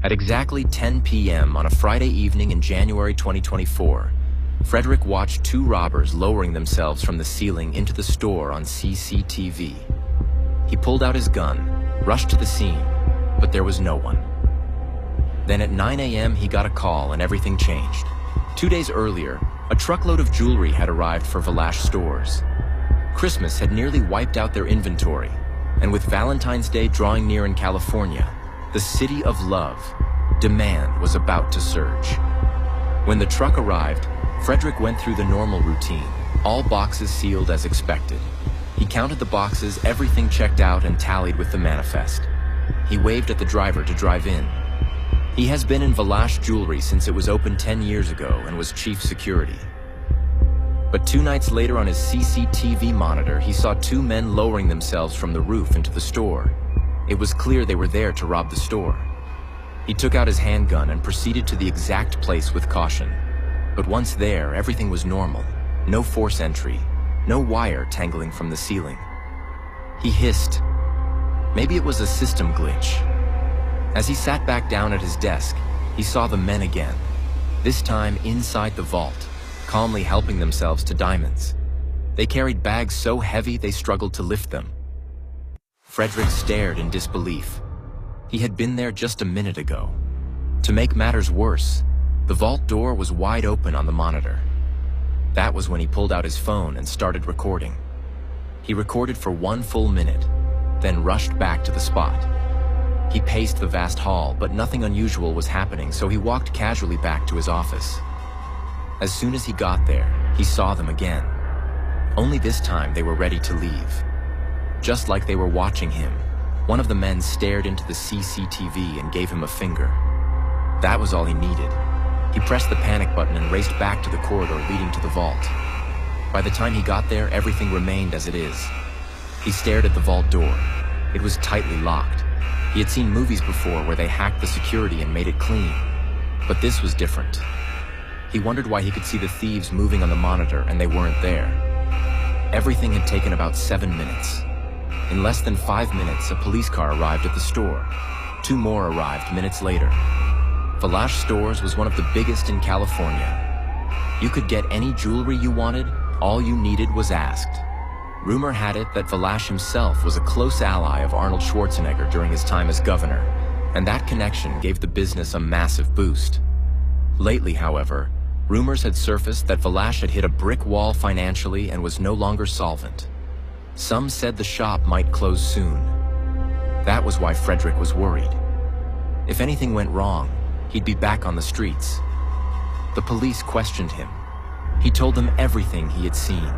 At exactly 10 p.m. on a Friday evening in January 2024, Fredrick watched two robbers lowering themselves from the ceiling into the store on CCTV. He pulled out his gun, rushed to the scene, but there was no one. Then at 9 a.m. he got a call and everything changed. 2 days earlier, a truckload of jewelry had arrived for Valash stores. Christmas had nearly wiped out their inventory, and with Valentine's Day drawing near in California, the city of love, demand was about to surge. When the truck arrived, Fredrick went through the normal routine, all boxes sealed as expected. He counted the boxes, everything checked out and tallied with the manifest. He waved at the driver to drive in. He has been in Valash Jewelry since it was opened 10 years ago and was chief security. But 2 nights later on his CCTV monitor, he saw 2 men lowering themselves from the roof into the store. It was clear they were there to rob the store. He took out his handgun and proceeded to the exact place with caution. But once there, everything was normal. No force entry, no wire tangling from the ceiling. He hissed. Maybe it was a system glitch. As he sat back down at his desk, he saw the men again, this time inside the vault, calmly helping themselves to diamonds. They carried bags so heavy they struggled to lift them. Fredrick stared in disbelief. He had been there just a minute ago. To make matters worse, the vault door was wide open on the monitor. That was when he pulled out his phone and started recording. He recorded for 1 full minute, then rushed back to the spot. He paced the vast hall, but nothing unusual was happening, so he walked casually back to his office. As soon as he got there, he saw them again. Only this time they were ready to leave. Just like they were watching him, one of the men stared into the CCTV and gave him a finger. That was all he needed. He pressed the panic button and raced back to the corridor leading to the vault. By the time he got there, everything remained as it is. He stared at the vault door. It was tightly locked. He had seen movies before where they hacked the security and made it clean. But this was different. He wondered why he could see the thieves moving on the monitor and they weren't there. Everything had taken about 7 minutes. In less than 5 minutes, a police car arrived at the store. 2 more arrived minutes later. Valash Stores was one of the biggest in California. You could get any jewelry you wanted, all you needed was asked. Rumor had it that Valash himself was a close ally of Arnold Schwarzenegger during his time as governor, and that connection gave the business a massive boost. Lately, however, rumors had surfaced that Valash had hit a brick wall financially and was no longer solvent. Some said the shop might close soon. That was why Fredrick was worried. If anything went wrong, he'd be back on the streets. The police questioned him. He told them everything he had seen.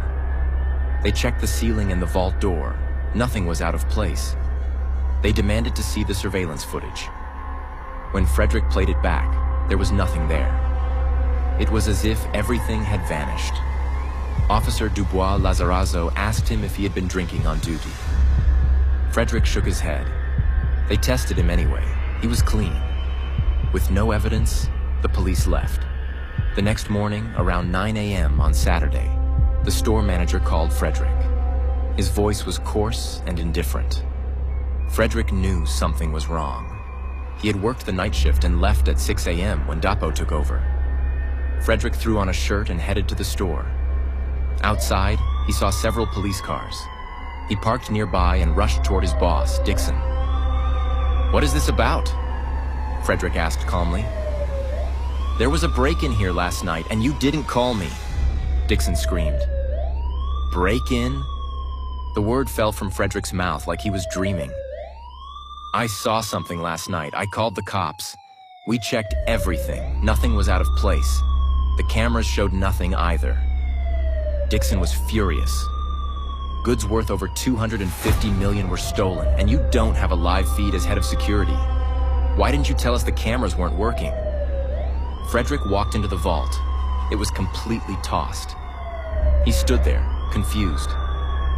They checked the ceiling and the vault door. Nothing was out of place. They demanded to see the surveillance footage. When Fredrick played it back, there was nothing there. It was as if everything had vanished. Officer Dubois Lazarazzo asked him if he had been drinking on duty. Fredrick shook his head. They tested him anyway. He was clean. With no evidence, the police left. The next morning, around 9 a.m. on Saturday, the store manager called Fredrick. His voice was coarse and indifferent. Fredrick knew something was wrong. He had worked the night shift and left at 6 a.m. when Dapo took over. Fredrick threw on a shirt and headed to the store. Outside, he saw several police cars. He parked nearby and rushed toward his boss, Dixon. "What is this about?" Fredrick asked calmly. "There was a break-in here last night and you didn't call me," Dixon screamed. "Break-in?" The word fell from Fredrick's mouth like he was dreaming. "I saw something last night. I called the cops. We checked everything. Nothing was out of place. The cameras showed nothing either." Dixon was furious. Goods worth over $250 million were stolen, and you don't have a live feed as head of security. Why didn't you tell us the cameras weren't working? Fredrick walked into the vault. It was completely tossed. He stood there, confused.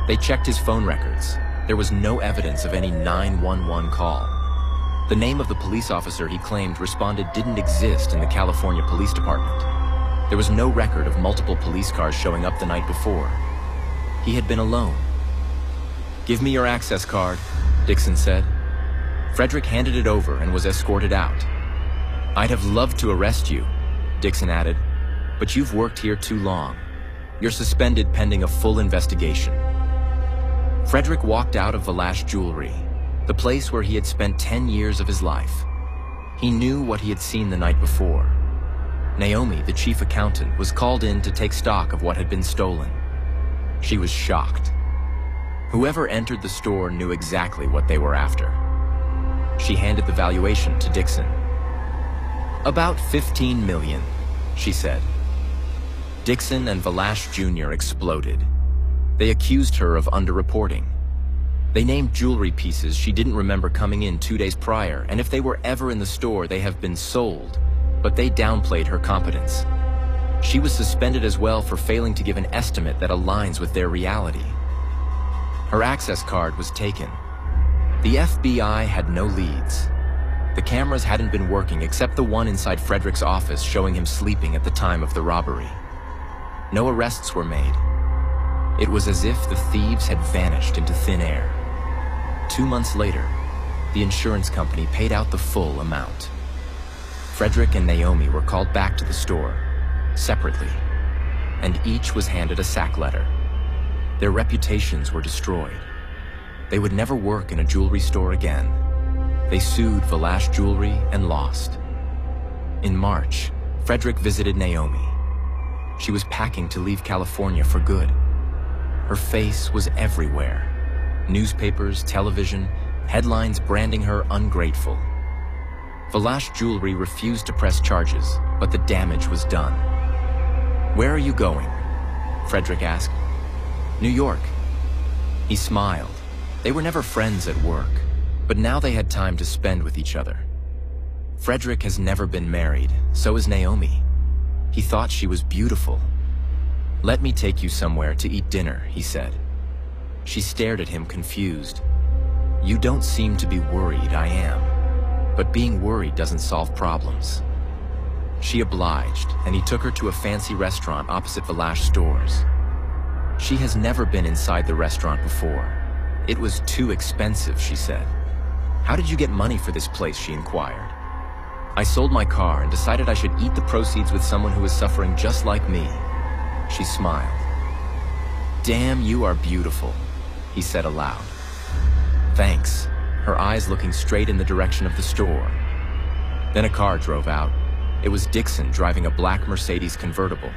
They checked his phone records. There was no evidence of any 911 call. The name of the police officer he claimed responded didn't exist in the California Police Department. There was no record of multiple police cars showing up the night before. He had been alone. "Give me your access card," Dixon said. Fredrick handed it over and was escorted out. "I'd have loved to arrest you," Dixon added, "but you've worked here too long. You're suspended pending a full investigation." Fredrick walked out of Valash Jewelry, the place where he had spent 10 years of his life. He knew what he had seen the night before. Naomi, the chief accountant, was called in to take stock of what had been stolen. She was shocked. Whoever entered the store knew exactly what they were after. She handed the valuation to Dixon. "About 15 million, she said. Dixon and Valash Jr. exploded. They accused her of underreporting. They named jewelry pieces she didn't remember coming in 2 days prior, and if they were ever in the store, they have been sold, but they downplayed her competence. She was suspended as well for failing to give an estimate that aligns with their reality. Her access card was taken. The FBI had no leads. The cameras hadn't been working except the one inside Fredrick's office showing him sleeping at the time of the robbery. No arrests were made. It was as if the thieves had vanished into thin air. 2 months later, the insurance company paid out the full amount. Fredrick and Naomi were called back to the store, separately, and each was handed a sack letter. Their reputations were destroyed. They would never work in a jewelry store again. They sued Valash Jewelry and lost. In March, Fredrick visited Naomi. She was packing to leave California for good. Her face was everywhere. Newspapers, television, headlines branding her ungrateful. Valash Jewelry refused to press charges, but the damage was done. "Where are you going?" Fredrick asked. "New York." He smiled. They were never friends at work, but now they had time to spend with each other. Fredrick has never been married, so is Naomi. He thought she was beautiful. "Let me take you somewhere to eat dinner," he said. She stared at him confused. "You don't seem to be worried, I am. But being worried doesn't solve problems." She obliged, and he took her to a fancy restaurant opposite Valash stores. She has never been inside the restaurant before. It was too expensive, she said. "How did you get money for this place?" she inquired. "I sold my car and decided I should eat the proceeds with someone who is suffering just like me." She smiled. "Damn, you are beautiful," he said aloud. "Thanks," her eyes looking straight in the direction of the store. Then a car drove out. It was Dixon driving a black Mercedes convertible.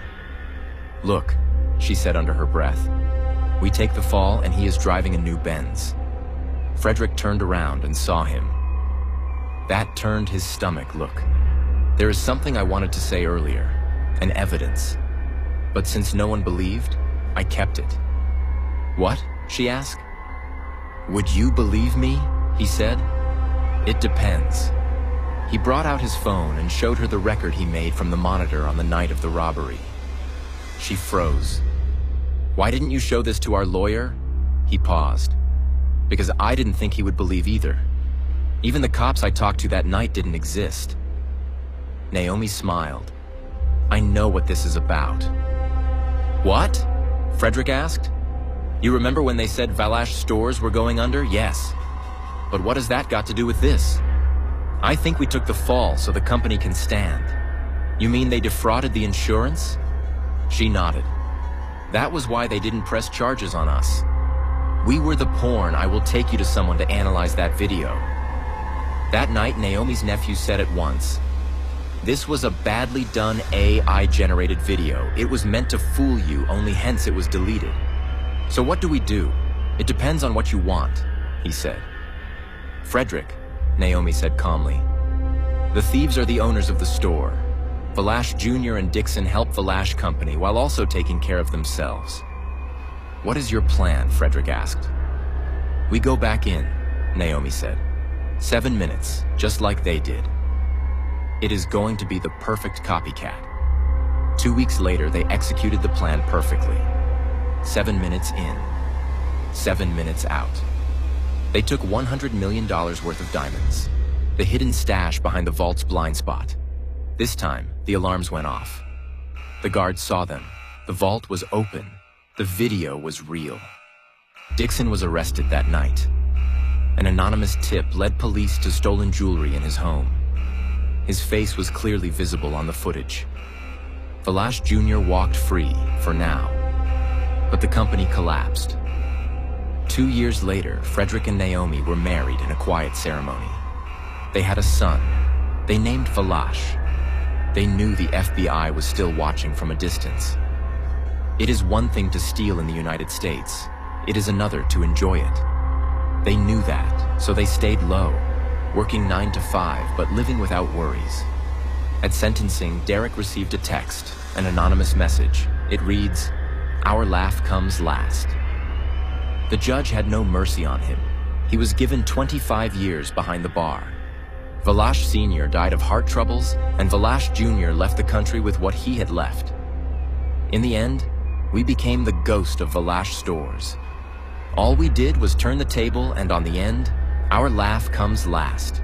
"Look," she said under her breath. "We take the fall and he is driving a new Benz." Fredrick turned around and saw him. That turned his stomach. "Look, there is something I wanted to say earlier, an evidence. But since no one believed, I kept it." "What?" she asked. "Would you believe me?" he said. "It depends." He brought out his phone and showed her the record he made from the monitor on the night of the robbery. She froze. "Why didn't you show this to our lawyer?" He paused. "Because I didn't think he would believe either. Even the cops I talked to that night didn't exist." Naomi smiled. "I know what this is about." "What?" Fredrick asked. "You remember when they said Valash stores were going under?" "Yes. But what has that got to do with this?" "I think we took the fall so the company can stand." "You mean they defrauded the insurance?" She nodded. "That was why they didn't press charges on us. We were the porn. I will take you to someone to analyze that video." That night, Naomi's nephew said at once, "This was a badly done AI-generated video. It was meant to fool you, only hence it was deleted." "So what do we do?" "It depends on what you want," he said. "Fredrick," Naomi said calmly, "the thieves are the owners of the store. Valash Jr. and Dixon help Valash Company while also taking care of themselves." "What is your plan?" Fredrick asked. "We go back in," Naomi said. 7 minutes, just like they did. It is going to be the perfect copycat. 2 weeks later, they executed the plan perfectly. 7 minutes in, 7 minutes out. They took $100 million worth of diamonds, the hidden stash behind the vault's blind spot. This time, the alarms went off. The guards saw them. The vault was open. The video was real. Dixon was arrested that night. An anonymous tip led police to stolen jewelry in his home. His face was clearly visible on the footage. Valash Jr. walked free, for now. But the company collapsed. 2 years later, Fredrick and Naomi were married in a quiet ceremony. They had a son. They named Valash. They knew the FBI was still watching from a distance. It is one thing to steal in the United States. It is another to enjoy it. They knew that, so they stayed low, working 9 to 5 but living without worries. At sentencing, Derek received a text, an anonymous message. It reads, "Our laugh comes last." The judge had no mercy on him. He was given 25 years behind the bar. Valash Sr. died of heart troubles, and Valash Jr. left the country with what he had left. In the end, we became the ghost of Valash stores. All we did was turn the table, and on the end, our laugh comes last.